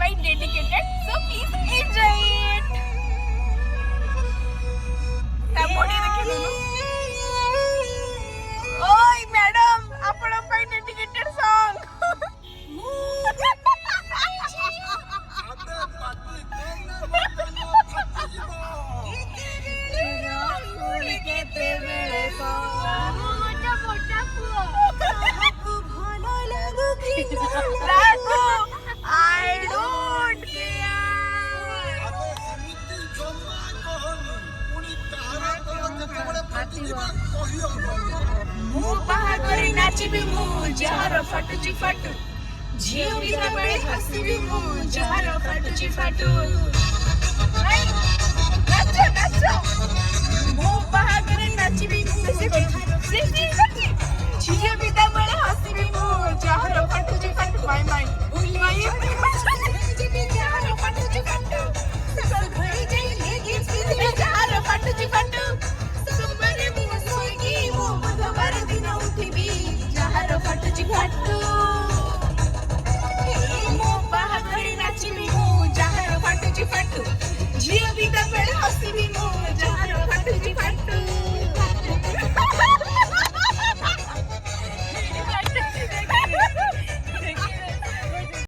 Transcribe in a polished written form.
ପାଇଁ dedicated, so please enjoy it. ତା body ଦେଖିଲୁ ओय मैडम आपण ପାଇଁ dedicated song I don't ମୁଁ ବାହାଘରେ ନାଚିବି ମୁଁ ଯାହାର ଫାଟୁଛି ଫାଟୁ ଝିଅ ବିଦା ବେଳେ ହସିବି ମୁଁ ଯାହାର ଫାଟୁଛି ଫାଟୁ ନାଚ ନାଚ ମୁଁ ବାହାଘରେ ନାଚିବି ମୁଁ ଝିଅ ବିଦା ବେଳେ ହସିବି ମୁଁ ଯାହାର ଫାଟୁଛି